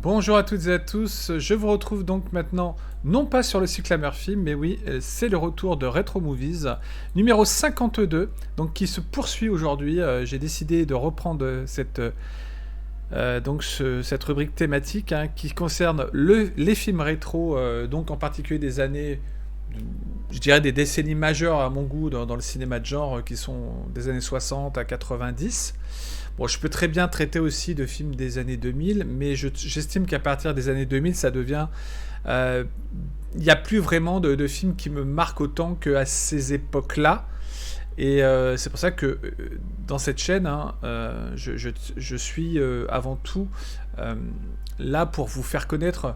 Bonjour à toutes et à tous, je vous retrouve donc maintenant, non pas sur le cycle Murphy, mais oui, c'est le retour de Retro Movies, numéro 52, donc qui se poursuit aujourd'hui. J'ai décidé de reprendre cette rubrique thématique qui concerne les films rétro, donc en particulier des années, je dirais des décennies majeures à mon goût dans le cinéma de genre, qui sont des années 60 à 90. Bon, je peux très bien traiter aussi de films des années 2000, mais j'estime qu'à partir des années 2000, ça devient... Il n'y a plus vraiment de films qui me marquent autant qu'à ces époques-là. Et c'est pour ça que dans cette chaîne, je suis avant tout là pour vous faire connaître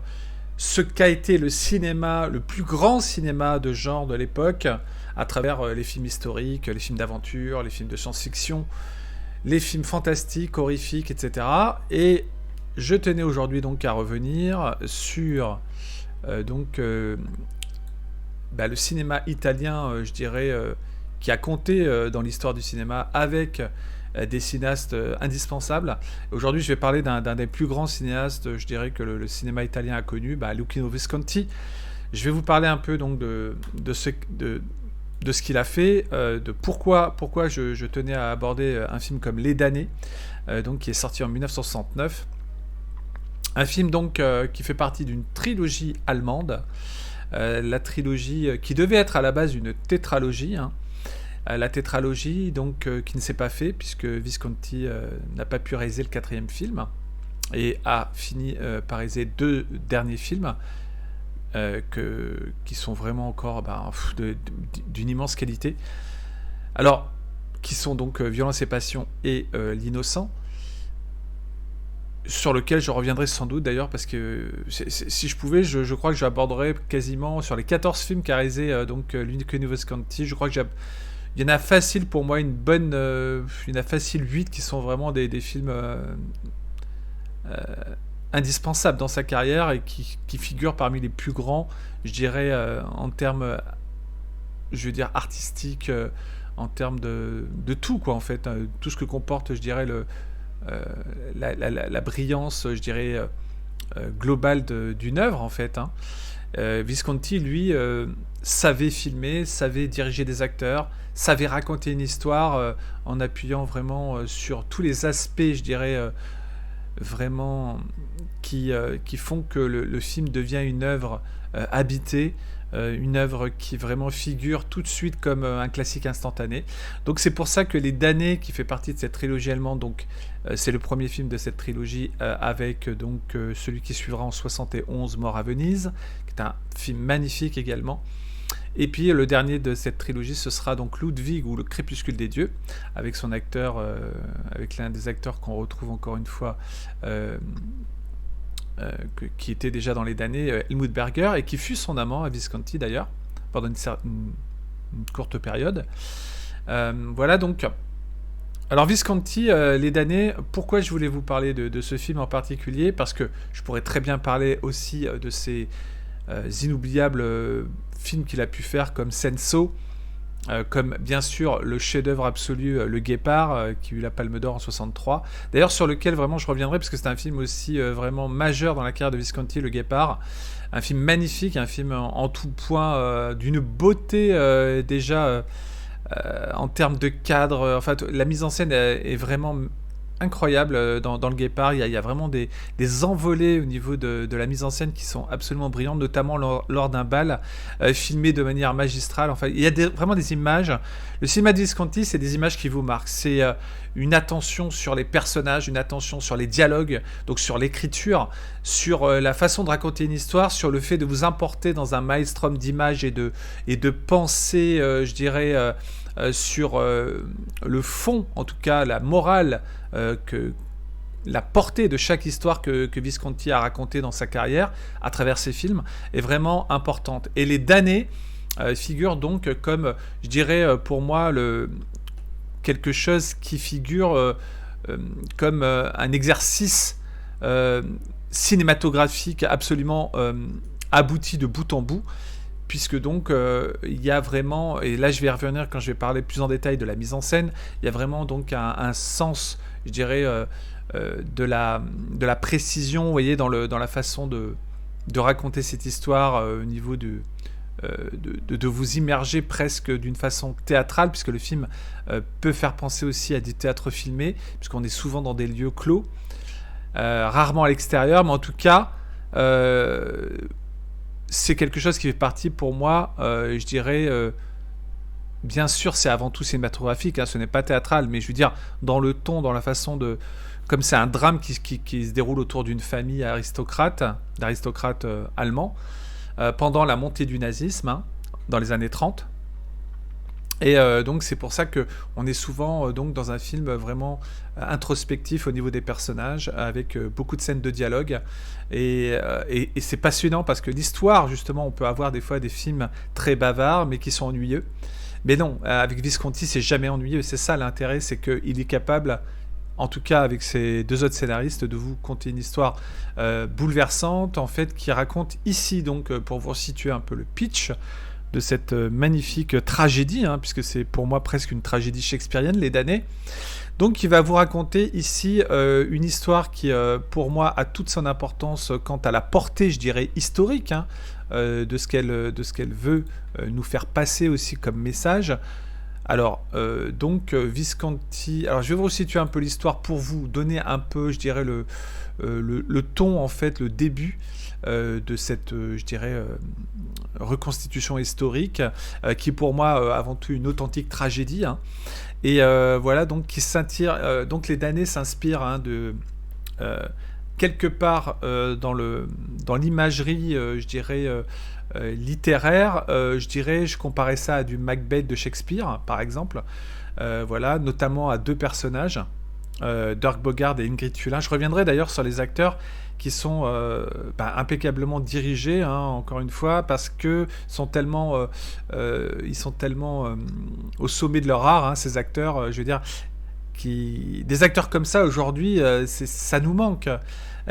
ce qu'a été le cinéma, le plus grand cinéma de genre de l'époque, à travers les films historiques, les films d'aventure, les films de science-fiction, les films fantastiques, horrifiques, etc. Et je tenais aujourd'hui donc à revenir sur le cinéma italien, je dirais, qui a compté dans l'histoire du cinéma avec des cinéastes indispensables. Aujourd'hui, je vais parler d'un des plus grands cinéastes, je dirais, que le cinéma italien a connu, Luchino Visconti. Je vais vous parler un peu donc de ce qu'il a fait, de pourquoi je tenais à aborder un film comme Les Damnés, donc qui est sorti en 1969. Un film donc qui fait partie d'une trilogie allemande, la trilogie qui devait être à la base une tétralogie. La tétralogie donc qui ne s'est pas fait puisque Visconti n'a pas pu réaliser le quatrième film et a fini par réaliser deux derniers films. Qui sont vraiment encore d'une immense qualité. Alors, qui sont donc Violence et Passion et L'Innocent, sur lequel je reviendrai sans doute d'ailleurs, parce que si je pouvais, je crois que j'aborderais quasiment sur les 14 films qu'a réalisé Luchino Visconti. Je crois que il y en a facile pour moi il y en a facile 8 qui sont vraiment des films indispensable dans sa carrière et qui figure parmi les plus grands, je dirais, en termes, je veux dire, artistiques, en termes de tout, quoi, en fait. Tout ce que comporte, je dirais, la brillance, je dirais, globale d'une œuvre, en fait. Visconti, lui, savait filmer, savait diriger des acteurs, savait raconter une histoire en appuyant vraiment sur tous les aspects, je dirais, vraiment qui font que le film devient une œuvre habitée, une œuvre qui vraiment figure tout de suite comme un classique instantané. Donc c'est pour ça que Les Damnés, qui fait partie de cette trilogie allemande, donc c'est le premier film de cette trilogie avec celui qui suivra en 71, Mort à Venise, qui est un film magnifique également. Et puis le dernier de cette trilogie, ce sera donc Ludwig ou Le Crépuscule des Dieux, avec son acteur, avec l'un des acteurs qu'on retrouve encore une fois, qui était déjà dans Les Damnés, Helmut Berger, et qui fut son amant à Visconti d'ailleurs, pendant une courte période. Voilà donc. Alors Visconti, Les Damnés, pourquoi je voulais vous parler de ce film en particulier ? Parce que je pourrais très bien parler aussi de ces inoubliables films qu'il a pu faire comme Senso, comme bien sûr le chef-d'œuvre absolu Le Guépard, qui eut la Palme d'Or en 63. D'ailleurs sur lequel vraiment je reviendrai parce que c'est un film aussi vraiment majeur dans la carrière de Visconti, Le Guépard. Un film magnifique, un film en tout point, d'une beauté déjà en termes de cadre. En fait, la mise en scène est vraiment incroyable dans Le Guépard. Il y a vraiment des envolées au niveau de la mise en scène qui sont absolument brillantes, notamment lors d'un bal filmé de manière magistrale. Enfin, il y a vraiment des images. Le cinéma de Visconti, c'est des images qui vous marquent. C'est une attention sur les personnages, une attention sur les dialogues, donc sur l'écriture, sur la façon de raconter une histoire, sur le fait de vous emporter dans un maelstrom d'images et de pensées, je dirais, sur le fond, en tout cas la morale, que la portée de chaque histoire que Visconti a racontée dans sa carrière à travers ses films est vraiment importante. Et Les Damnés figurent donc comme, je dirais, pour moi, quelque chose qui figure comme un exercice cinématographique absolument abouti de bout en bout, puisque donc il y a vraiment, et là je vais y revenir quand je vais parler plus en détail de la mise en scène, il y a vraiment donc un sens, je dirais, de la précision, vous voyez, dans la façon de raconter cette histoire au niveau de vous immerger presque d'une façon théâtrale, puisque le film peut faire penser aussi à des théâtres filmés, puisqu'on est souvent dans des lieux clos, rarement à l'extérieur, mais en tout cas, c'est quelque chose qui fait partie pour moi, je dirais, bien sûr, c'est avant tout cinématographique, hein, ce n'est pas théâtral, mais je veux dire, dans le ton, dans la façon de... Comme c'est un drame qui se déroule autour d'une famille d'aristocrates allemands, pendant la montée du nazisme, hein, dans les années 30. Et donc c'est pour ça qu'on est souvent donc dans un film vraiment introspectif au niveau des personnages, avec beaucoup de scènes de dialogue. Et c'est passionnant parce que l'histoire, justement, on peut avoir des fois des films très bavards, mais qui sont ennuyeux. Mais non, avec Visconti, c'est jamais ennuyeux. C'est ça l'intérêt, c'est qu'il est capable, en tout cas avec ses deux autres scénaristes, de vous conter une histoire bouleversante, en fait, qui raconte ici, donc, pour vous situer un peu le pitch de cette magnifique tragédie, hein, puisque c'est pour moi presque une tragédie shakespearienne, Les damnés. Donc il va vous raconter ici une histoire qui, pour moi, a toute son importance quant à la portée, je dirais, historique, hein, de ce qu'elle veut nous faire passer aussi comme message. Alors, donc, Visconti... Alors, je vais vous resituer un peu l'histoire pour vous donner un peu, je dirais, le ton, en fait, le début de cette, je dirais, reconstitution historique, qui est pour moi, avant tout, une authentique tragédie, hein. Et voilà, donc, qui s'attire... donc, les damnés s'inspirent, hein, de... quelque part dans l'imagerie, je dirais, littéraire, je comparais ça à du Macbeth de Shakespeare, par exemple, voilà, notamment à deux personnages, Dirk Bogarde et Ingrid Thulin. Je reviendrai d'ailleurs sur les acteurs qui sont impeccablement dirigés, hein, encore une fois, parce que ils sont tellement au sommet de leur art, hein, ces acteurs, je veux dire, des acteurs comme ça aujourd'hui, ça nous manque.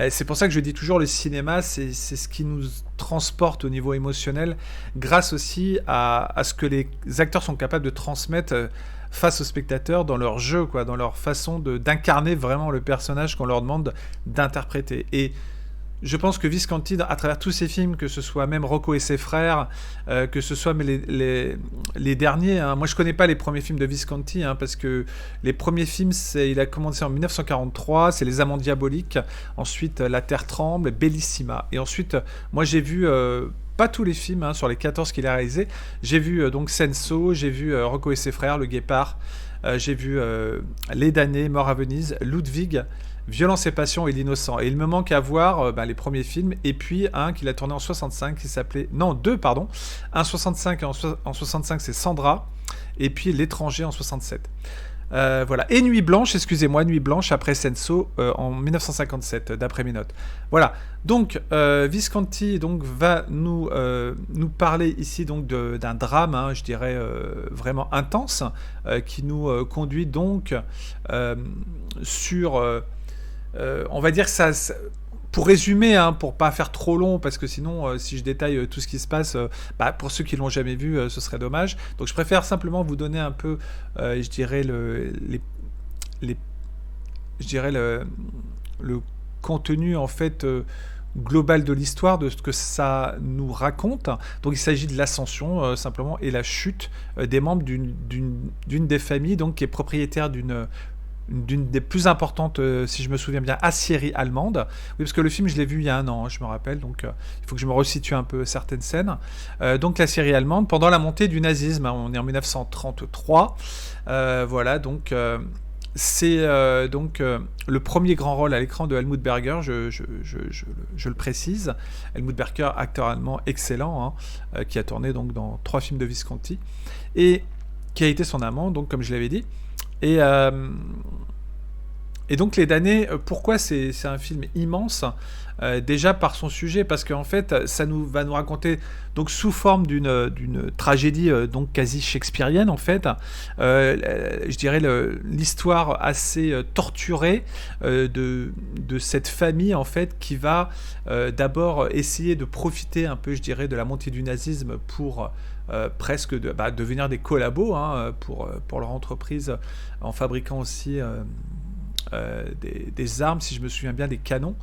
C'est pour ça que je dis toujours, le cinéma, c'est ce qui nous transporte au niveau émotionnel, grâce aussi à ce que les acteurs sont capables de transmettre face aux spectateurs dans leur jeu, quoi, dans leur façon d'incarner vraiment le personnage qu'on leur demande d'interpréter. Et je pense que Visconti, à travers tous ses films, que ce soit même Rocco et ses frères, que ce soit les derniers, hein. Moi je connais pas les premiers films de Visconti, hein, parce que les premiers films, il a commencé en 1943, c'est Les Amants Diaboliques, ensuite La Terre Tremble, Bellissima, et ensuite, moi j'ai vu... pas tous les films, hein, sur les 14 qu'il a réalisés. J'ai vu donc Senso, j'ai vu Rocco et ses frères, Le Guépard, j'ai vu Les damnés, Mort à Venise, Ludwig, Violence et Passion et L'Innocent. Et il me manque à voir les premiers films, et puis un qu'il a tourné en 65 qui s'appelait... Non, deux, pardon. Un 65, en 65 c'est Sandra, et puis L'étranger en 67. Voilà. Et Nuit Blanche, excusez-moi, Nuit Blanche après Senso en 1957, d'après mes notes. Voilà. Donc, Visconti donc, va nous parler ici donc, d'un drame, hein, je dirais, vraiment intense, qui nous conduit donc sur... on va dire que ça... Pour résumer, hein, pour pas faire trop long, parce que sinon, si je détaille tout ce qui se passe, pour ceux qui l'ont jamais vu, ce serait dommage. Donc, je préfère simplement vous donner un peu, je dirais le contenu en fait global de l'histoire, de ce que ça nous raconte. Donc, il s'agit de l'ascension simplement et la chute des membres d'une des familles, donc qui est propriétaire d'une des plus importantes, si je me souviens bien, aciéries allemandes. Oui, parce que le film, je l'ai vu il y a un an, hein, je me rappelle, donc il faut que je me resitue un peu certaines scènes. Donc l'aciérie allemande, pendant la montée du nazisme, hein, on est en 1933, voilà, donc c'est donc le premier grand rôle à l'écran de Helmut Berger, je le précise. Helmut Berger, acteur allemand excellent, hein, qui a tourné donc dans 3 films de Visconti, et qui a été son amant, donc comme je l'avais dit. Et Et donc Les damnés, pourquoi c'est un film immense? Déjà par son sujet, parce qu'en fait ça va nous raconter, donc sous forme d'une tragédie donc quasi shakespearienne en fait, je dirais l'histoire assez torturée de cette famille en fait qui va d'abord essayer de profiter un peu, je dirais, de la montée du nazisme pour presque devenir des collabos, hein, pour leur entreprise, en fabriquant aussi des armes, si je me souviens bien, des canons,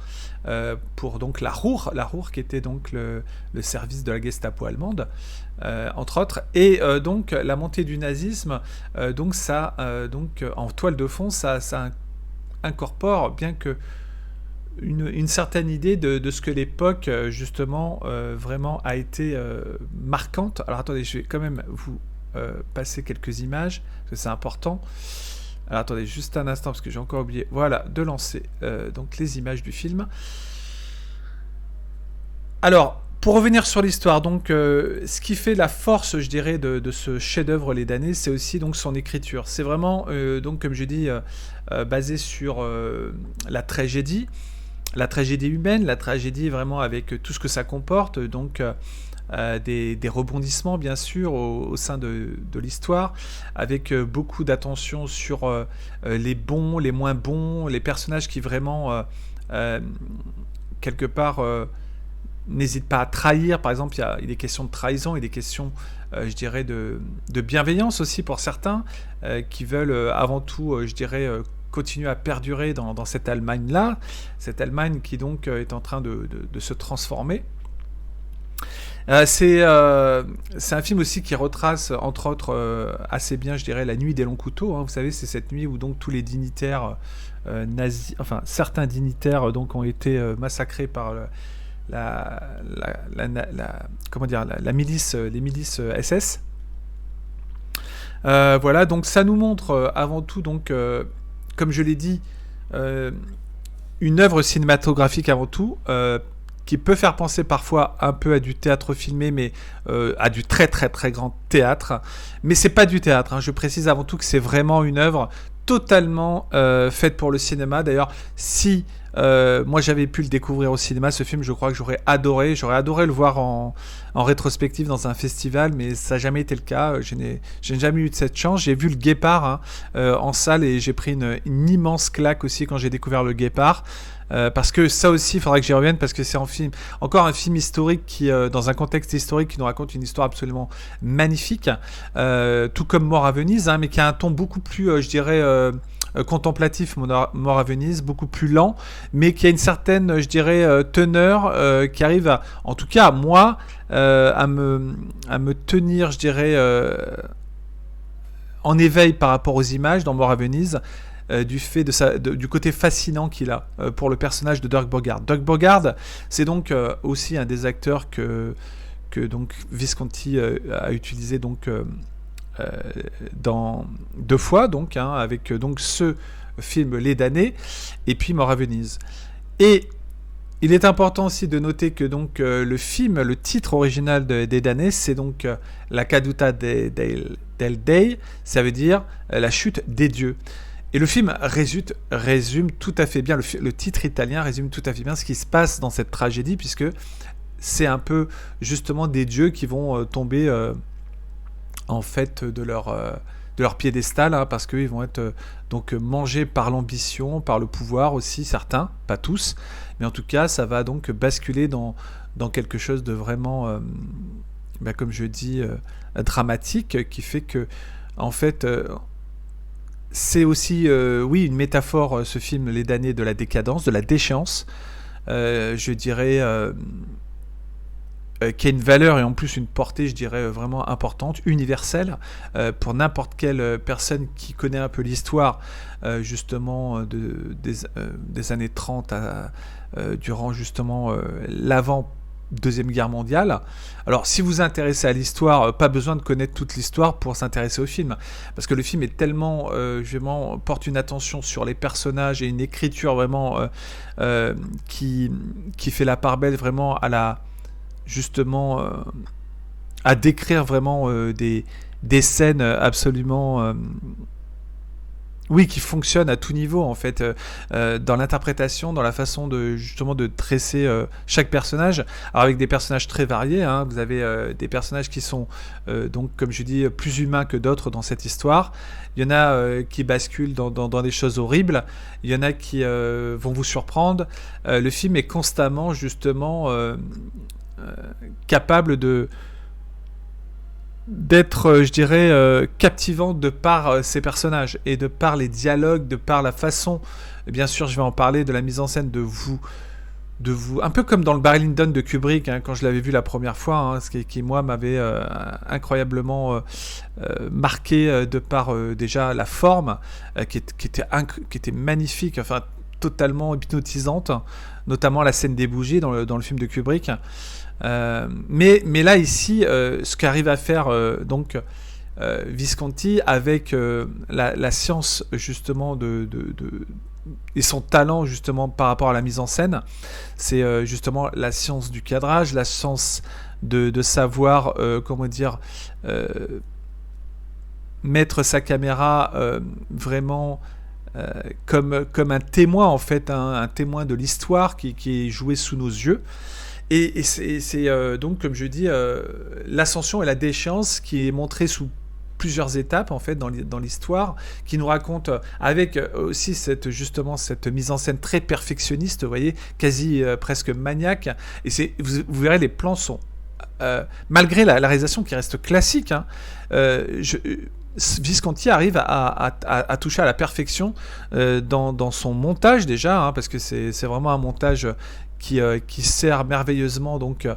pour donc la Ruhr qui était donc le service de la Gestapo allemande, entre autres. Et donc la montée du nazisme, donc ça, en toile de fond, ça incorpore bien que une certaine idée de ce que l'époque, justement, vraiment a été marquante. Alors attendez, je vais quand même vous passer quelques images, parce que c'est important. Alors attendez juste un instant, parce que j'ai encore oublié, voilà, de lancer donc les images du film. Alors, pour revenir sur l'histoire, donc ce qui fait la force, je dirais, de ce chef-d'œuvre Les damnés, c'est aussi donc son écriture. C'est vraiment, donc comme je dis, basé sur la tragédie humaine, la tragédie vraiment avec tout ce que ça comporte, donc des rebondissements bien sûr au sein de l'histoire, avec beaucoup d'attention sur les bons, les moins bons, les personnages qui vraiment quelque part n'hésitent pas à trahir. Par exemple, il est question de trahison, il est question je dirais de bienveillance aussi pour certains qui veulent avant tout je dirais continuer à perdurer dans cette Allemagne-là, cette Allemagne qui donc est en train de se transformer. C'est un film aussi qui retrace, entre autres, assez bien, je dirais, la nuit des longs couteaux. Hein. Vous savez, c'est cette nuit où donc tous les dignitaires nazis, enfin certains dignitaires donc ont été massacrés par comment dire, la milice, les milices SS. Voilà, donc ça nous montre avant tout, donc, comme je l'ai dit, une œuvre cinématographique avant tout, qui peut faire penser parfois un peu à du théâtre filmé, mais à du très très très grand théâtre. Mais c'est pas du théâtre, hein. Je précise avant tout que c'est vraiment une œuvre totalement faite pour le cinéma. D'ailleurs, si moi j'avais pu le découvrir au cinéma, ce film, je crois que j'aurais adoré le voir en rétrospective dans un festival, mais ça n'a jamais été le cas. Je n'ai jamais eu de cette chance. J'ai vu le Guépard en salle et j'ai pris une immense claque aussi quand j'ai découvert le Guépard. Parce que ça aussi, il faudra que j'y revienne, parce que c'est encore un film historique qui, dans un contexte historique, qui nous raconte une histoire absolument magnifique, tout comme Mort à Venise, hein, mais qui a un ton beaucoup plus, je dirais, contemplatif, Mort à Venise, beaucoup plus lent, mais qui a une certaine, je dirais, teneur, qui arrive à, en tout cas, moi, à me tenir, je dirais, en éveil par rapport aux images dans Mort à Venise. Du fait du côté fascinant qu'il a pour le personnage de Dirk Bogarde. Dirk Bogarde, c'est donc aussi un des acteurs que donc Visconti a utilisé donc dans 2 fois, donc, hein, avec donc ce film Les damnés et puis Mort à Venise. Et il est important aussi de noter que donc le film, le titre original des damnés, c'est donc La caduta del Dei, ça veut dire la chute des dieux. Et le film résume tout à fait bien, le titre italien résume tout à fait bien ce qui se passe dans cette tragédie, puisque c'est un peu justement des dieux qui vont tomber en fait de leur piédestal, hein, parce qu'ils vont être donc mangés par l'ambition, par le pouvoir aussi, certains, pas tous, mais en tout cas ça va donc basculer dans quelque chose de vraiment, comme je dis, dramatique, qui fait que en fait c'est aussi, oui, une métaphore, ce film, Les damnés, de la décadence, de la déchéance, je dirais, qui a une valeur et en plus une portée, je dirais, vraiment importante, universelle, pour n'importe quelle personne qui connaît un peu l'histoire, justement, des années 30 durant justement l'avant Deuxième Guerre mondiale. Alors, si vous vous intéressez à l'histoire, pas besoin de connaître toute l'histoire pour s'intéresser au film, parce que le film est tellement, vraiment, porte une attention sur les personnages et une écriture vraiment qui fait la part belle vraiment à justement à décrire vraiment des scènes absolument oui, qui fonctionne à tout niveau en fait, dans l'interprétation, dans la façon de justement de dresser chaque personnage. Alors avec des personnages très variés, hein, vous avez des personnages qui sont donc comme je dis plus humains que d'autres dans cette histoire. Il y en a qui basculent dans des choses horribles. Il y en a qui vont vous surprendre. Le film est constamment justement capable de d'être, je dirais, captivant de par ses personnages et de par les dialogues, de par la façon, bien sûr, je vais en parler, de la mise en scène de vous, un peu comme dans le Barry Lyndon de Kubrick, hein, quand je l'avais vu la première fois, hein, ce qui moi m'avait incroyablement marqué de par déjà la forme qui était magnifique, enfin totalement hypnotisante, notamment la scène des bougies dans le film de Kubrick. Mais là ici, ce qu'arrive à faire donc Visconti avec la science justement et son talent justement par rapport à la mise en scène, c'est justement la science du cadrage, la science de savoir comment dire mettre sa caméra vraiment comme un témoin en fait, un témoin de l'histoire qui est joué sous nos yeux. Et c'est donc, comme je dis, l'ascension et la déchéance qui est montrée sous plusieurs étapes en fait dans l'histoire, qui nous raconte avec aussi justement cette mise en scène très perfectionniste, vous voyez, quasi presque maniaque. Et vous verrez, les plans sont malgré la réalisation qui reste classique, hein, Visconti arrive à toucher à la perfection dans son montage déjà, hein, parce que c'est vraiment un montage qui sert merveilleusement donc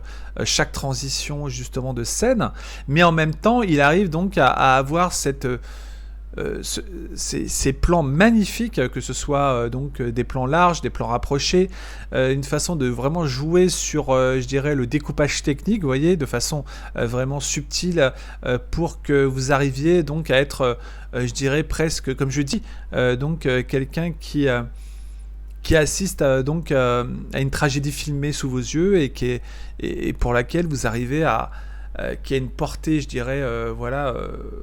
chaque transition justement de scène, mais en même temps il arrive donc à avoir ces plans magnifiques, que ce soit donc des plans larges, des plans rapprochés, une façon de vraiment jouer sur, je dirais, le découpage technique, vous voyez, de façon vraiment subtile, pour que vous arriviez donc à être, je dirais presque, comme je dis, donc quelqu'un qui assiste donc à une tragédie filmée sous vos yeux et pour laquelle vous arrivez qui a une portée, je dirais, voilà,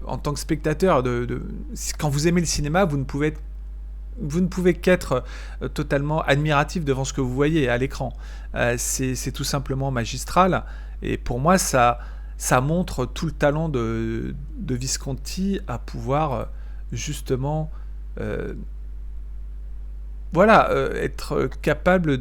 en tant que spectateur. Quand vous aimez le cinéma, vous ne pouvez qu'être totalement admiratif devant ce que vous voyez à l'écran. C'est tout simplement magistral. Et pour moi, ça montre tout le talent de Visconti à pouvoir justement voilà, être capable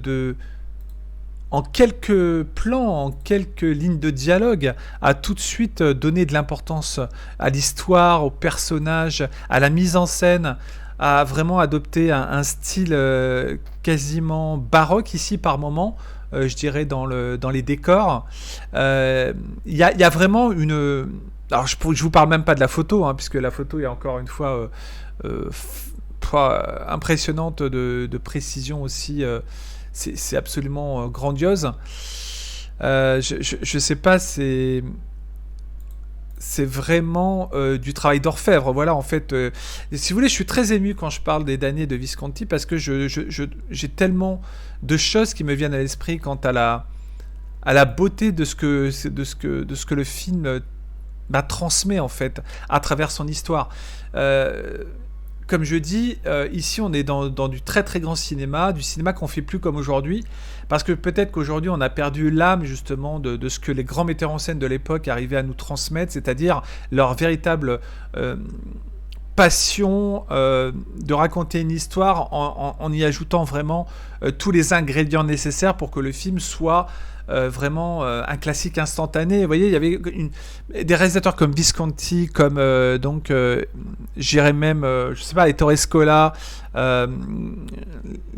en quelques plans, en quelques lignes de dialogue, à tout de suite donner de l'importance à l'histoire, aux personnages, à la mise en scène, à vraiment adopter un style quasiment baroque ici par moment, je dirais dans les décors. Il y a vraiment une... Alors je vous parle même pas de la photo, hein, puisque la photo est encore une fois impressionnante de précision aussi. C'est absolument grandiose. Je sais pas, c'est vraiment du travail d'orfèvre. Voilà, en fait, si vous voulez, je suis très ému quand je parle des damnés de Visconti, parce que j'ai tellement de choses qui me viennent à l'esprit quant à la beauté de ce que le film transmet en fait à travers son histoire. Comme je dis, ici on est dans du très très grand cinéma, du cinéma qu'on fait plus comme aujourd'hui, parce que peut-être qu'aujourd'hui on a perdu l'âme justement de ce que les grands metteurs en scène de l'époque arrivaient à nous transmettre, c'est-à-dire leur véritable passion de raconter une histoire en y ajoutant vraiment tous les ingrédients nécessaires pour que le film soit vraiment un classique instantané. Vous voyez, il y avait des réalisateurs comme Visconti, comme donc j'irais même, je sais pas, Ettore Scola, les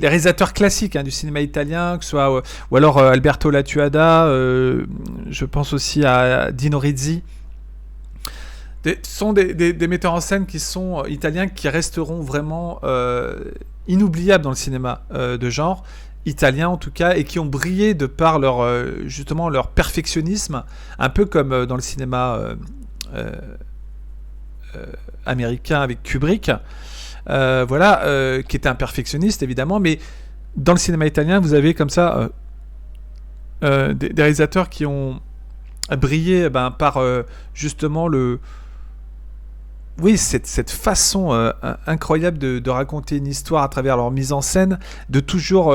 réalisateurs classiques du cinéma italien, que ce soit ou alors Alberto Lattuada, je pense aussi à Dino Risi. Sont des metteurs en scène qui sont italiens, qui resteront vraiment inoubliables dans le cinéma de genre italien en tout cas, et qui ont brillé de par justement leur perfectionnisme, un peu comme dans le cinéma américain avec Kubrick, voilà, qui était un perfectionniste évidemment, mais dans le cinéma italien vous avez comme ça des réalisateurs qui ont brillé par justement oui, cette façon incroyable de raconter une histoire à travers leur mise en scène, de toujours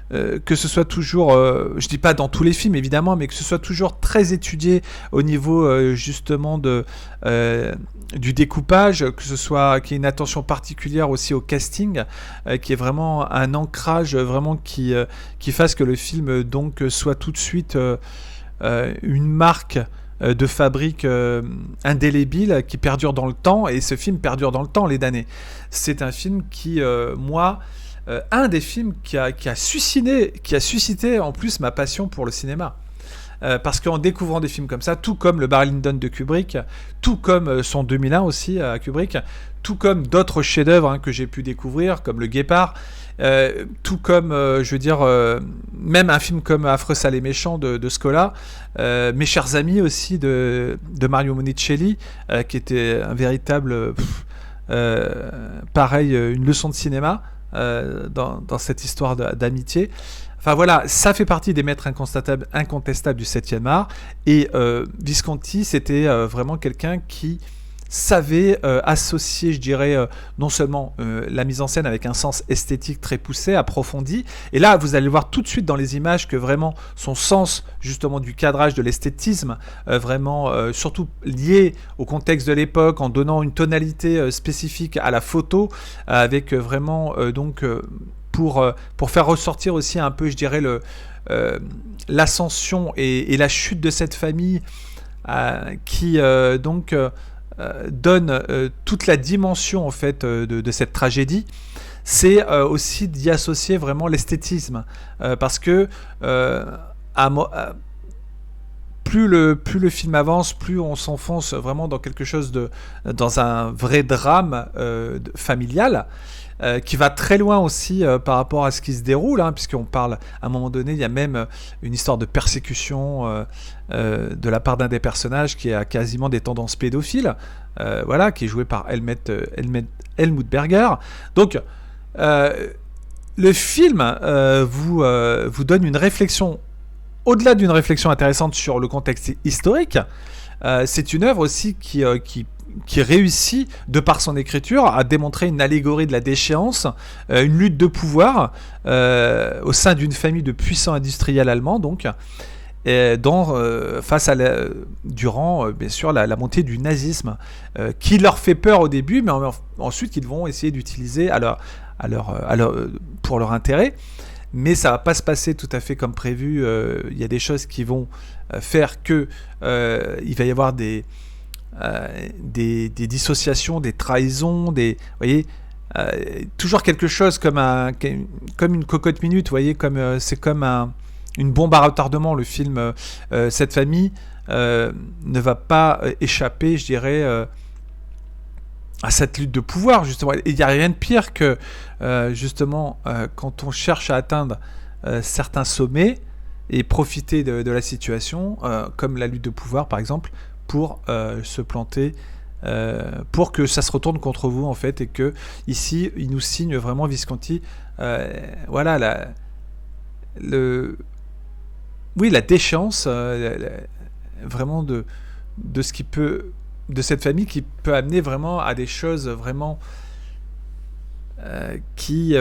que ce soit toujours, je dis pas dans tous les films évidemment, mais que ce soit toujours très étudié au niveau justement du découpage, que ce soit qu'il y ait une attention particulière aussi au casting, qui est vraiment un ancrage vraiment qui fasse que le film donc soit tout de suite une marque de fabrique indélébile qui perdure dans le temps, et ce film perdure dans le temps, Les Damnés. C'est un film qui, moi, un des films qui a suscité en plus ma passion pour le cinéma. Parce qu'en découvrant des films comme ça, tout comme le Barry Lyndon de Kubrick, tout comme son 2001 aussi à Kubrick, tout comme d'autres chefs-d'œuvre que j'ai pu découvrir, comme Le Guépard, tout comme, je veux dire, même un film comme Affreux, sale et méchant de Scola, Mes chers amis aussi de Mario Monicelli, qui était un véritable, pareil, une leçon de cinéma dans cette histoire d'amitié. Enfin voilà, ça fait partie des maîtres incontestables du 7e art. Et Visconti, c'était vraiment quelqu'un qui savait associer, je dirais, non seulement la mise en scène avec un sens esthétique très poussé, approfondi. Et là, vous allez voir tout de suite dans les images que vraiment son sens, justement, du cadrage, de l'esthétisme, vraiment, surtout lié au contexte de l'époque, en donnant une tonalité spécifique à la photo, avec vraiment, donc... pour faire ressortir aussi un peu, je dirais, l'ascension et la chute de cette famille qui donc donne toute la dimension en fait de cette tragédie. C'est aussi d'y associer vraiment l'esthétisme, parce que plus le film avance, plus on s'enfonce vraiment dans quelque chose dans un vrai drame familial. Qui va très loin aussi par rapport à ce qui se déroule, puisqu'on parle, à un moment donné, il y a même une histoire de persécution de la part d'un des personnages qui a quasiment des tendances pédophiles, voilà, qui est joué par Helmut Berger. Donc, le film vous donne une réflexion, au-delà d'une réflexion intéressante sur le contexte historique. C'est une œuvre aussi qui réussit, de par son écriture, à démontrer une allégorie de la déchéance, une lutte de pouvoir au sein d'une famille de puissants industriels allemands, donc, face à durant bien sûr la montée du nazisme, qui leur fait peur au début, mais ensuite ils vont essayer d'utiliser pour leur intérêt. Mais ça va pas se passer tout à fait comme prévu. Il y a des choses qui vont faire que il va y avoir des dissociations, des trahisons, vous voyez, toujours quelque chose comme une cocotte minute, vous voyez, c'est comme une bombe à retardement. Le film, cette famille ne va pas échapper, je dirais, à cette lutte de pouvoir, justement. Il n'y a rien de pire que justement quand on cherche à atteindre certains sommets et profiter de la situation, comme la lutte de pouvoir par exemple, pour se planter, pour que ça se retourne contre vous en fait, et que ici il nous signe vraiment Visconti, voilà la déchéance vraiment de ce qui peut, de cette famille, qui peut amener vraiment à des choses vraiment qui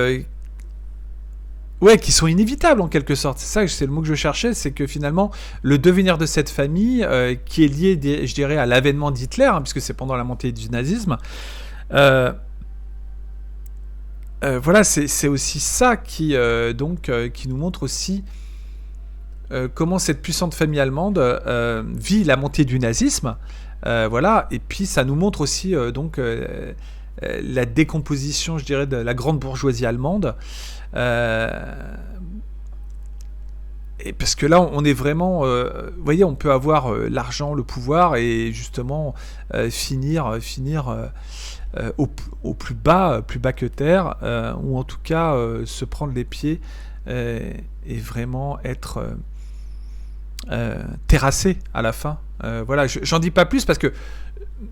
sont inévitables en quelque sorte. C'est le mot que je cherchais, c'est que finalement le devenir de cette famille qui est lié, je dirais, à l'avènement d'Hitler, puisque c'est pendant la montée du nazisme, voilà, c'est aussi ça qui nous montre aussi comment cette puissante famille allemande vit la montée du nazisme, voilà, et puis ça nous montre aussi la décomposition, je dirais, de la grande bourgeoisie allemande. Et parce que là, on est vraiment, vous voyez, on peut avoir l'argent, le pouvoir, et justement finir au plus bas que terre, ou en tout cas se prendre les pieds et vraiment être terrassé à la fin. Voilà, j'en dis pas plus parce que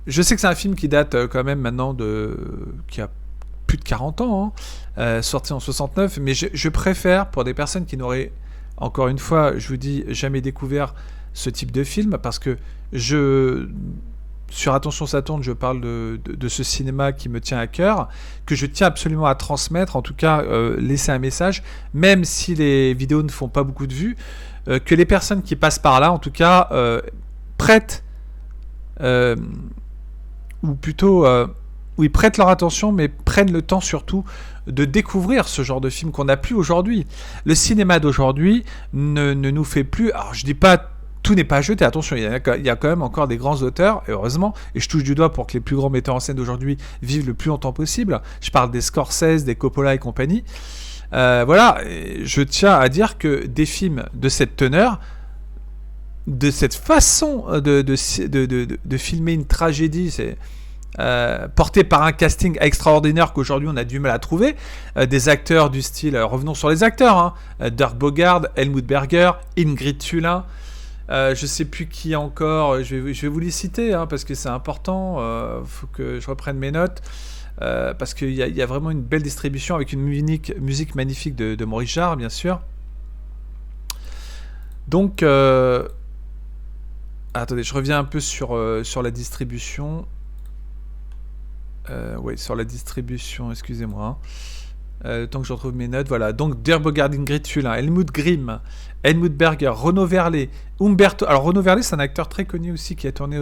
je sais que c'est un film qui date quand même maintenant qui a plus de 40 ans, sorti en 69, mais je préfère, pour des personnes qui n'auraient, encore une fois, je vous dis, jamais découvert ce type de film, parce que sur Attention ça tourne, je parle de ce cinéma qui me tient à cœur, que je tiens absolument à transmettre, en tout cas laisser un message, même si les vidéos ne font pas beaucoup de vues, que les personnes qui passent par là, en tout cas, prêtent, ou plutôt, oui, prêtent leur attention, mais prennent le temps surtout de découvrir ce genre de film qu'on n'a plus aujourd'hui. Le cinéma d'aujourd'hui ne nous fait plus... Alors je dis pas tout n'est pas jeté, attention, il y a quand même encore des grands auteurs, et heureusement, et je touche du doigt pour que les plus grands metteurs en scène d'aujourd'hui vivent le plus longtemps possible. Je parle des Scorsese, des Coppola et compagnie. Voilà, et je tiens à dire que des films de cette teneur, de cette façon de filmer une tragédie, c'est... porté par un casting extraordinaire qu'aujourd'hui on a du mal à trouver, des acteurs du style, revenons sur les acteurs, hein, Dirk Bogarde, Helmut Berger, Ingrid Thulin, je sais plus qui encore, je vais vous les citer, hein, parce que c'est important, faut que je reprenne mes notes, parce qu'il y a vraiment une belle distribution avec une musique magnifique de Maurice Jarre, bien sûr. Donc attendez, je reviens un peu sur la distribution. Oui, sur la distribution, excusez-moi. Tant que je retrouve mes notes, voilà. Donc, Dirk Bogarde, Ingrid Thulin, Helmut Grimm, Helmut Berger, Renaud Verlet, Umberto. Alors, Renaud Verlet, c'est un acteur très connu aussi, qui a tourné,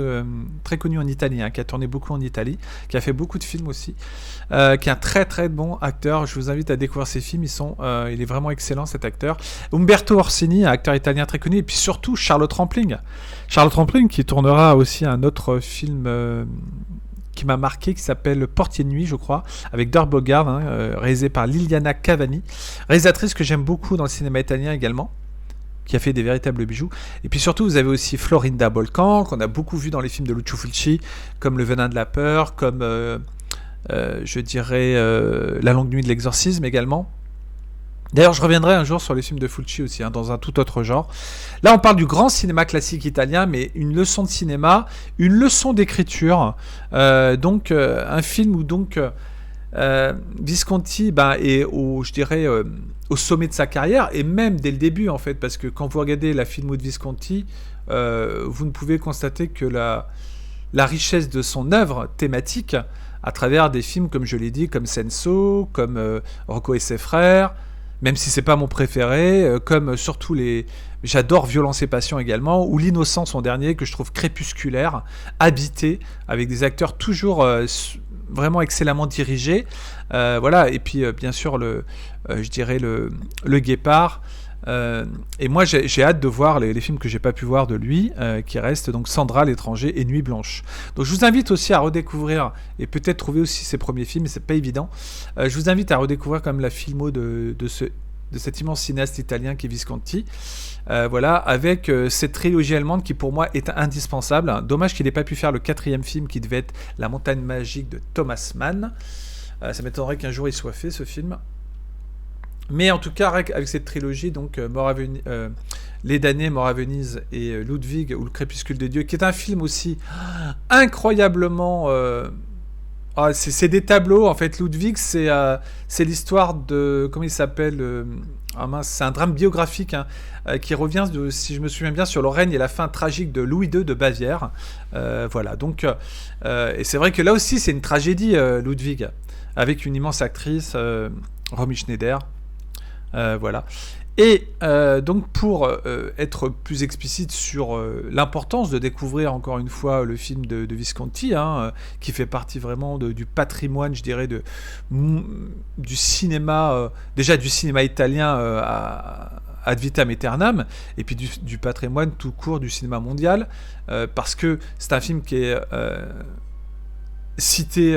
très connu en Italie, hein, qui a tourné beaucoup en Italie, qui a fait beaucoup de films aussi, qui est un très très bon acteur. Je vous invite à découvrir ses films, il est vraiment excellent cet acteur. Umberto Orsini, un acteur italien très connu, et puis surtout Charlotte Rampling. Charlotte Rampling qui tournera aussi un autre film qui m'a marqué, qui s'appelle Portier de nuit, je crois, avec Dirk Bogarde, hein, réalisé par Liliana Cavani, réalisatrice que j'aime beaucoup dans le cinéma italien également, qui a fait des véritables bijoux. Et puis surtout, vous avez aussi Florinda Bolkan, qu'on a beaucoup vu dans les films de Lucio Fulci, comme Le Venin de la peur, comme, je dirais, La longue nuit de l'exorcisme également. D'ailleurs, je reviendrai un jour sur les films de Fulci aussi, hein, dans un tout autre genre. Là, on parle du grand cinéma classique italien, mais une leçon de cinéma, une leçon d'écriture. Donc, un film où donc Visconti est je dirais, au sommet de sa carrière, et même dès le début, en fait, parce que quand vous regardez la filmo de Visconti, vous ne pouvez constater que la richesse de son œuvre thématique, à travers des films, comme je l'ai dit, comme Senso, comme Rocco et ses frères, même si c'est pas mon préféré, comme surtout j'adore Violence et Passion également, ou L'Innocent, son dernier, que je trouve crépusculaire, habité, avec des acteurs toujours vraiment excellemment dirigés, voilà, et puis bien sûr je dirais le Guépard, et moi j'ai hâte de voir les films que j'ai pas pu voir de lui, qui restent donc Sandra, L'étranger et Nuit blanche. Donc je vous invite aussi à redécouvrir, et peut-être trouver aussi ses premiers films, mais c'est pas évident. Je vous invite à redécouvrir quand même la filmo de cet immense cinéaste italien qui est Visconti, voilà, avec cette trilogie allemande qui pour moi est indispensable. Dommage qu'il n'ait pas pu faire le 4e film qui devait être La montagne magique de Thomas Mann. Ça m'étonnerait qu'un jour il soit fait, ce film. Mais en tout cas, avec cette trilogie, donc Les damnés, Mort à Venise et Ludwig ou Le crépuscule de Dieu, qui est un film aussi incroyablement... c'est des tableaux, en fait. Ludwig, c'est l'histoire de... Comment il s'appelle c'est un drame biographique, hein, qui revient, si je me souviens bien, sur le règne et la fin tragique de Louis II de Bavière. Voilà, donc... et c'est vrai que là aussi, c'est une tragédie, Ludwig, avec une immense actrice, Romy Schneider. Voilà. Et donc pour être plus explicite sur l'importance de découvrir encore une fois le film de Visconti, hein, qui fait partie vraiment du patrimoine, je dirais, du cinéma, déjà du cinéma italien ad vitam aeternam, et puis du patrimoine tout court du cinéma mondial, parce que c'est un film qui est cité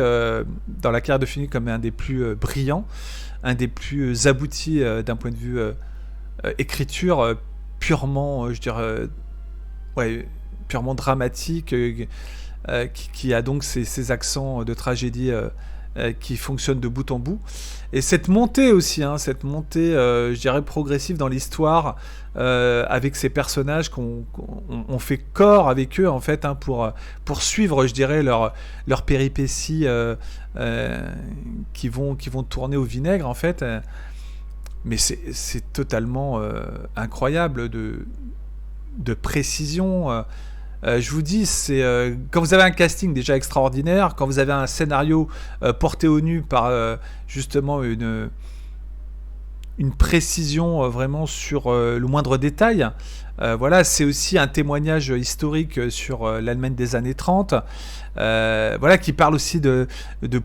dans la carrière de Fellini comme un des plus brillants, un des plus aboutis d'un point de vue écriture purement, je dirais, purement dramatique, qui a donc ces accents de tragédie qui fonctionnent de bout en bout. Et cette montée aussi, hein, je dirais, progressive dans l'histoire, avec ces personnages qu'on fait corps avec eux, en fait, hein, pour suivre, je dirais, leurs péripéties qui vont tourner au vinaigre, en fait. Mais c'est totalement incroyable de précision, Je vous dis, quand vous avez un casting déjà extraordinaire, quand vous avez un scénario porté au nu par justement une précision vraiment sur le moindre détail. Voilà, c'est aussi un témoignage historique sur l'Allemagne des années 30, voilà, qui parle aussi de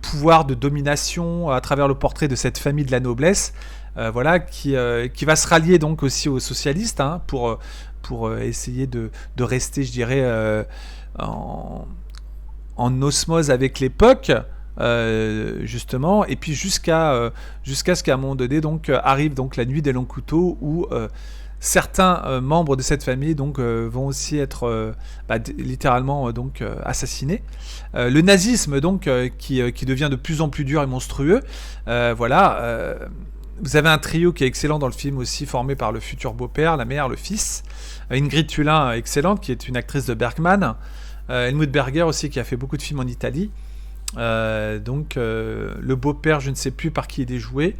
pouvoir, de domination à travers le portrait de cette famille de la noblesse, voilà, qui va se rallier donc aussi aux socialistes, hein, pour essayer de rester, je dirais, en osmose avec l'époque. Justement, et puis jusqu'à ce qu'à un moment donné donc arrive donc la nuit des longs couteaux où certains membres de cette famille donc vont aussi être littéralement donc assassinés. Le nazisme donc qui devient de plus en plus dur et monstrueux. Voilà. Vous avez un trio qui est excellent dans le film aussi, formé par le futur beau-père, la mère, le fils. Ingrid Thulin, excellente, qui est une actrice de Bergman. Helmut Berger aussi, qui a fait beaucoup de films en Italie. Donc le beau-père, je ne sais plus par qui il est joué.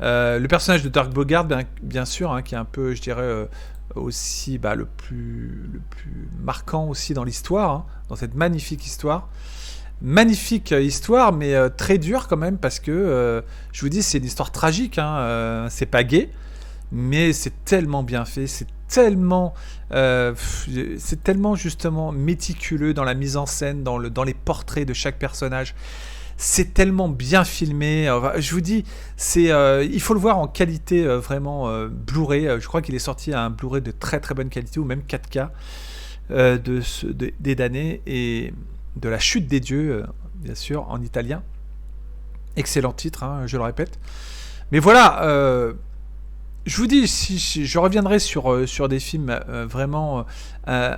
Le personnage de Dirk Bogarde, bien sûr, hein, qui est un peu, je dirais, aussi le plus marquant aussi dans l'histoire, hein, dans cette magnifique histoire. Magnifique histoire, mais très dure quand même, parce que, je vous dis, c'est une histoire tragique, hein, c'est pas gai, mais c'est tellement bien fait, c'est tellement justement méticuleux dans la mise en scène, dans les portraits de chaque personnage. C'est tellement bien filmé. Je vous dis, il faut le voir en qualité vraiment Blu-ray. Je crois qu'il est sorti à un Blu-ray de très très bonne qualité, ou même 4K des damnés et de la chute des dieux, bien sûr, en italien. Excellent titre, hein, je le répète. Mais voilà. Je vous dis, si je reviendrai sur des films vraiment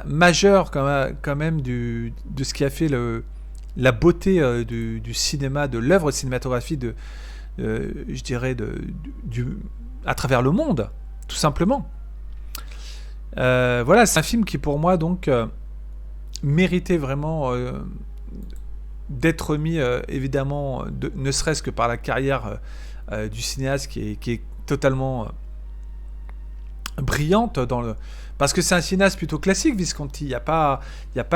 majeurs quand même de ce qui a fait la beauté du cinéma, de l'œuvre cinématographique je dirais à travers le monde, tout simplement. Voilà, c'est un film qui pour moi donc méritait vraiment d'être mis évidemment, ne serait-ce que par la carrière du cinéaste qui est totalement brillante parce que c'est un cinéaste plutôt classique, Visconti. Il y a pas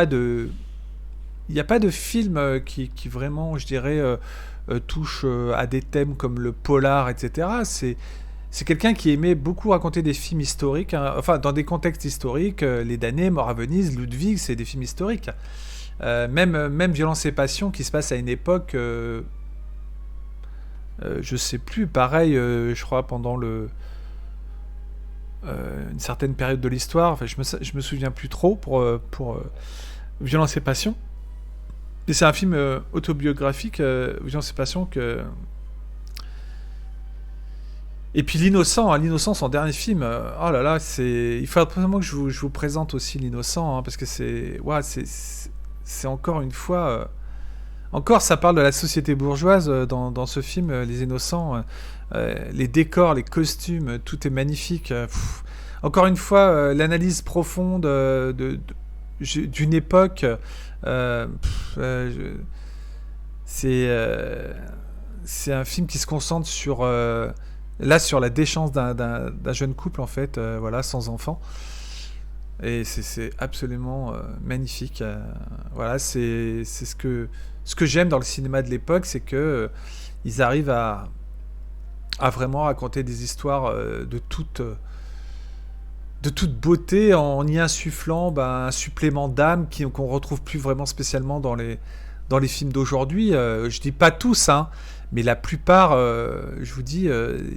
de film qui vraiment, je dirais, touche à des thèmes comme le polar, etc. C'est quelqu'un qui aimait beaucoup raconter des films historiques, hein, enfin dans des contextes historiques. Les damnés, Mort à Venise, Ludwig, c'est des films historiques. Même Violence et Passion, qui se passe à une époque, je sais plus, pareil, je crois pendant une certaine période de l'histoire. Enfin, je me souviens plus trop pour Violence et Passion. Et c'est un film autobiographique, Violence et Passion, que... Et puis L'Innocent, hein, L'Innocent, son dernier film, oh là là, il faut absolument que je vous présente aussi L'Innocent, hein, parce que c'est encore une fois... Encore, ça parle de la société bourgeoise dans ce film, Les Innocents. Les décors, les costumes, tout est magnifique. Encore une fois, l'analyse profonde d'une époque. C'est un film qui se concentre sur la déchéance d'un jeune couple, en fait, voilà, sans enfant. Et c'est absolument magnifique. Voilà, c'est ce que j'aime dans le cinéma de l'époque, c'est que ils arrivent à vraiment raconter des histoires de toute beauté, en y insufflant un supplément d'âme qu'on retrouve plus vraiment spécialement dans les films d'aujourd'hui. Je dis pas tous, hein, mais la plupart, je vous dis,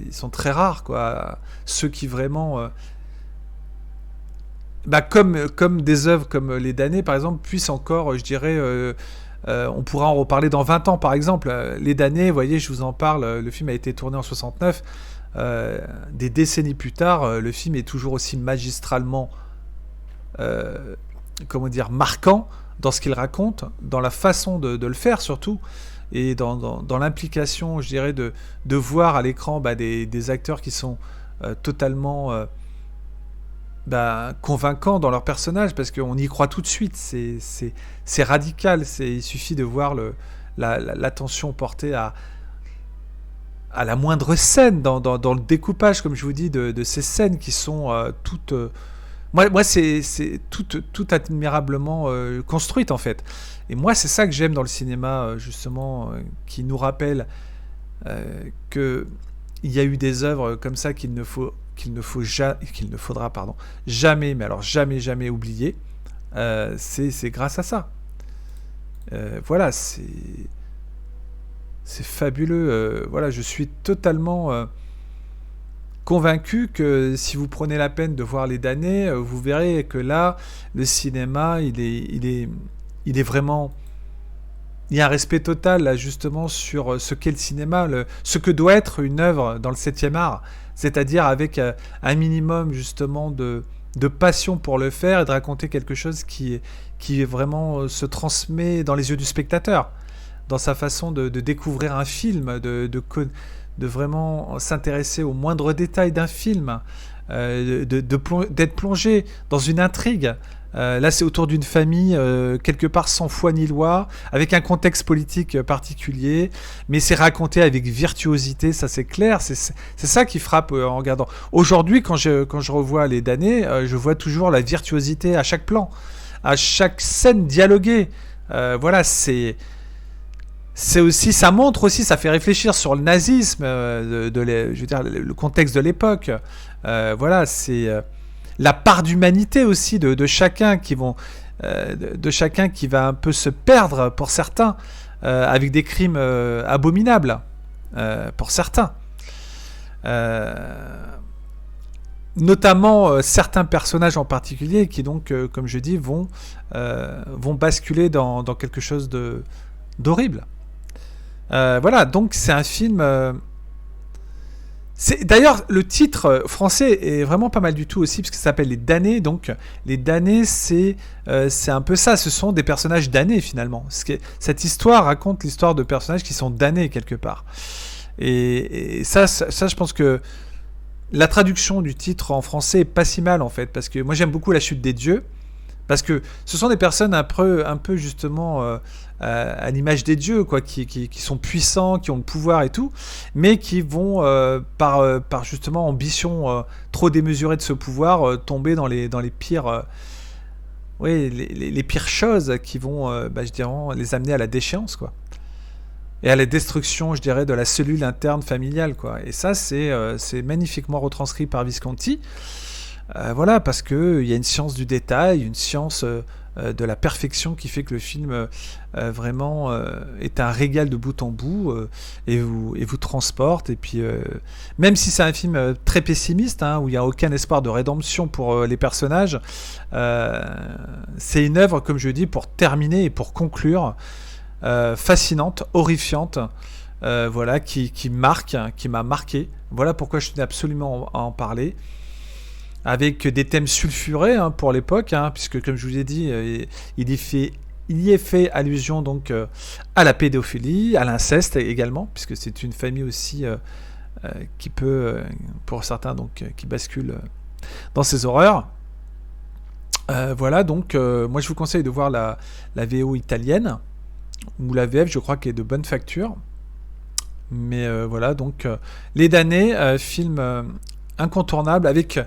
ils sont très rares, quoi. Ceux qui vraiment... comme des œuvres comme Les Damnés, par exemple, puissent encore, je dirais... on pourra en reparler dans 20 ans, par exemple. Les Damnés, vous voyez, je vous en parle, le film a été tourné en 69. Des décennies plus tard, le film est toujours aussi magistralement marquant dans ce qu'il raconte, dans la façon de le faire surtout, et dans l'implication, je dirais, de voir à l'écran des acteurs qui sont totalement convaincants dans leur personnage, parce qu'on y croit tout de suite. C'est radical. Il suffit de voir l'attention portée à la moindre scène dans le découpage, comme je vous dis, de ces scènes qui sont toutes Moi c'est tout admirablement construite en fait. Et moi, c'est ça que j'aime dans le cinéma, justement, qui nous rappelle que il y a eu des œuvres comme ça qu'il ne faudra jamais, mais alors jamais jamais oublier. C'est grâce à ça. Voilà, c'est fabuleux. Voilà, je suis totalement convaincu que si vous prenez la peine de voir Les Damnés, vous verrez que là, le cinéma, il est vraiment. Il y a un respect total là justement sur ce qu'est le cinéma, ce que doit être une œuvre dans le septième art, c'est-à-dire avec un minimum justement de passion pour le faire et de raconter quelque chose qui vraiment se transmet dans les yeux du spectateur, dans sa façon de découvrir un film, de vraiment s'intéresser aux moindres détails d'un film, d'être plongé dans une intrigue. Là, c'est autour d'une famille, quelque part sans foi ni loi, avec un contexte politique particulier, mais c'est raconté avec virtuosité, ça c'est clair, c'est ça qui frappe en regardant. Aujourd'hui, quand je revois Les Damnés, je vois toujours la virtuosité à chaque plan, à chaque scène dialoguée. Voilà, c'est aussi, ça montre aussi, ça fait réfléchir sur le nazisme, je veux dire, le contexte de l'époque. Voilà, c'est la part d'humanité aussi de chacun de chacun qui va un peu se perdre pour certains, avec des crimes abominables pour certains. Notamment certains personnages en particulier qui donc, comme je dis, vont basculer dans quelque chose d'horrible. Voilà, donc c'est un film. D'ailleurs, le titre français est vraiment pas mal du tout aussi, parce que ça s'appelle Les Damnés. Donc, Les Damnés, c'est un peu ça. Ce sont des personnages damnés finalement. Cette histoire raconte l'histoire de personnages qui sont damnés quelque part. Et ça, je pense que la traduction du titre en français est pas si mal en fait, parce que moi j'aime beaucoup La Chute des Dieux. Parce que ce sont des personnes un peu justement à l'image des dieux, quoi, qui sont puissants, qui ont le pouvoir et tout, mais qui vont, par justement ambition trop démesurée de ce pouvoir, tomber dans les pires, oui, les pires choses qui vont, je dirais, les amener à la déchéance, quoi. Et à la destruction, je dirais, de la cellule interne familiale, quoi. Et ça, c'est magnifiquement retranscrit par Visconti. Voilà, parce qu'il y a une science du détail, une science de la perfection qui fait que le film vraiment est un régal de bout en bout, et vous transporte. Et puis, même si c'est un film très pessimiste, hein, où il n'y a aucun espoir de rédemption pour les personnages, c'est une œuvre, comme je dis, pour terminer et pour conclure, fascinante, horrifiante, voilà, qui m'a marqué. Voilà pourquoi je tenais absolument à en parler. Avec des thèmes sulfurés, hein, pour l'époque, hein, puisque comme je vous ai dit, il y est fait allusion donc à la pédophilie, à l'inceste également, puisque c'est une famille aussi qui peut, pour certains, donc qui bascule dans ces horreurs. Voilà, donc moi je vous conseille de voir la VO italienne, ou la VF, je crois qu'elle est de bonne facture. Mais voilà, donc Les Damnés, film incontournable, avec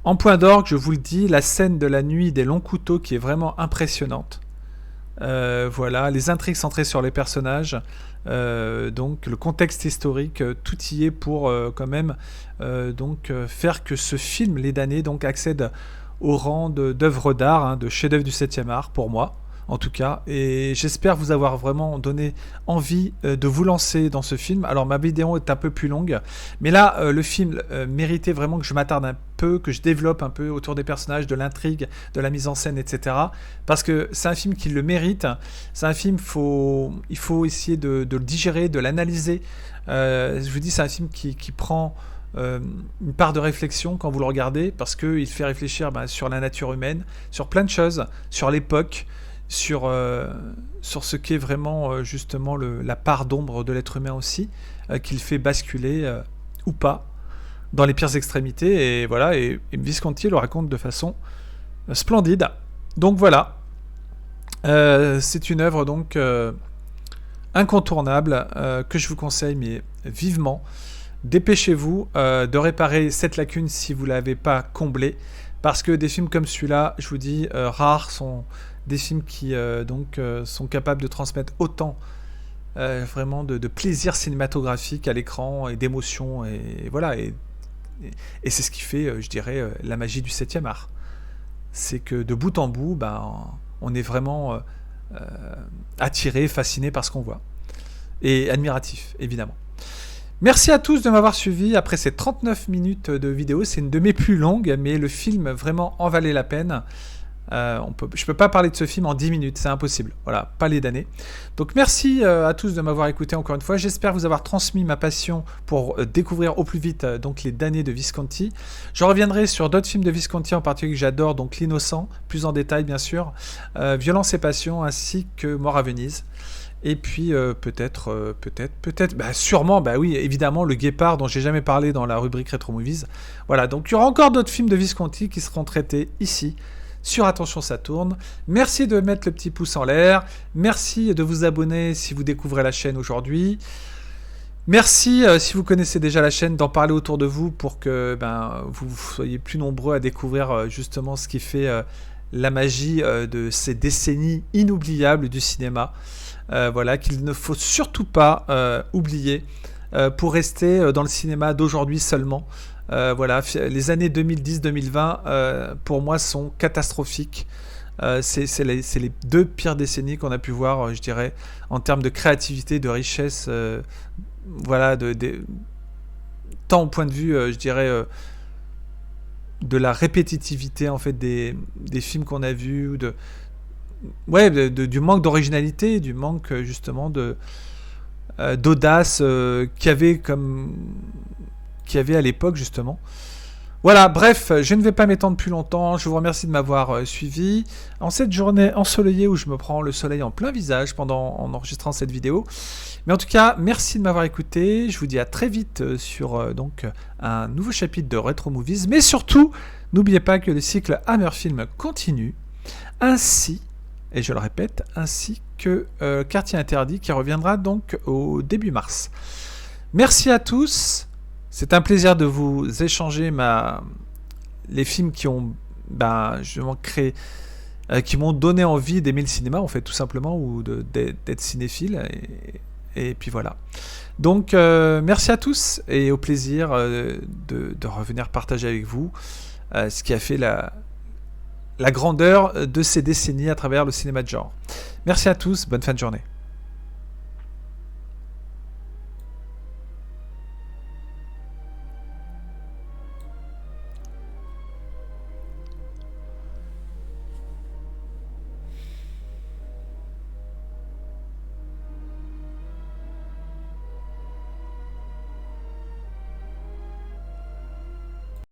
en point d'orgue, je vous le dis, la scène de la nuit des longs couteaux qui est vraiment impressionnante. Voilà, les intrigues centrées sur les personnages, donc le contexte historique, tout y est pour quand même faire que ce film, Les Damnés, donc accède au rang d'œuvre d'art, hein, de chef-d'œuvre du 7e art, pour moi, en tout cas. Et j'espère vous avoir vraiment donné envie de vous lancer dans ce film. Alors, ma vidéo est un peu plus longue, mais là, le film méritait vraiment que je m'attarde un peu, que je développe un peu autour des personnages, de l'intrigue, de la mise en scène, etc. Parce que c'est un film qui le mérite. C'est un film, il faut essayer de le digérer, de l'analyser. Je vous dis, c'est un film qui prend une part de réflexion quand vous le regardez, parce qu'il fait réfléchir sur la nature humaine, sur plein de choses, sur l'époque, sur ce qu'est vraiment justement la part d'ombre de l'être humain aussi, qu'il fait basculer ou pas dans les pires extrémités. Et voilà, et Visconti le raconte de façon splendide. Donc voilà, c'est une œuvre donc incontournable, que je vous conseille mais vivement. Dépêchez-vous de réparer cette lacune si vous ne l'avez pas comblée, parce que des films comme celui-là, je vous dis, rares sont des films qui sont capables de transmettre autant vraiment de plaisir cinématographique à l'écran et d'émotion, et voilà, et c'est ce qui fait, je dirais, la magie du 7e art. C'est que de bout en bout, on est vraiment attiré, fasciné par ce qu'on voit. Et admiratif, évidemment. Merci à tous de m'avoir suivi après ces 39 minutes de vidéo. C'est une de mes plus longues, mais le film vraiment en valait la peine. Je peux pas parler de ce film en 10 minutes, c'est impossible. Voilà, pas les damnés. Donc merci à tous de m'avoir écouté encore une fois. J'espère vous avoir transmis ma passion pour découvrir au plus vite donc les damnés de Visconti. Je reviendrai sur d'autres films de Visconti en particulier que j'adore, donc L'Innocent, plus en détail bien sûr, Violence et Passion, ainsi que Mort à Venise. Et puis peut-être, sûrement, oui, évidemment, Le Guépard, dont j'ai jamais parlé dans la rubrique Retro Movies. Voilà, donc il y aura encore d'autres films de Visconti qui seront traités ici, sur Attention ça tourne. Merci de mettre le petit pouce en l'air. Merci de vous abonner si vous découvrez la chaîne aujourd'hui. Merci, si vous connaissez déjà la chaîne, d'en parler autour de vous pour que vous soyez plus nombreux à découvrir justement ce qui fait la magie de ces décennies inoubliables du cinéma. Voilà, qu'il ne faut surtout pas oublier pour rester dans le cinéma d'aujourd'hui seulement. Voilà, les années 2010-2020 pour moi sont catastrophiques. C'est les 2 pires décennies qu'on a pu voir, je dirais, en termes de créativité, de richesse, voilà, tant au point de vue, je dirais, de la répétitivité en fait des films qu'on a vus, du manque d'originalité, du manque justement d'audace qu'il y avait à l'époque justement. Voilà, bref, je ne vais pas m'étendre plus longtemps. Je vous remercie de m'avoir suivi en cette journée ensoleillée où je me prends le soleil en plein visage en enregistrant cette vidéo. Mais en tout cas, merci de m'avoir écouté. Je vous dis à très vite sur donc un nouveau chapitre de Retro Movies. Mais surtout, n'oubliez pas que le cycle Hammer Film continue, ainsi, et je le répète, ainsi que Quartier Interdit qui reviendra donc au début mars. Merci à tous. C'est un plaisir de vous échanger les films qui ont qui m'ont donné envie d'aimer le cinéma, en fait, tout simplement, ou d'être cinéphile. Et puis voilà. Donc, merci à tous et au plaisir de revenir partager avec vous ce qui a fait la grandeur de ces décennies à travers le cinéma de genre. Merci à tous, bonne fin de journée.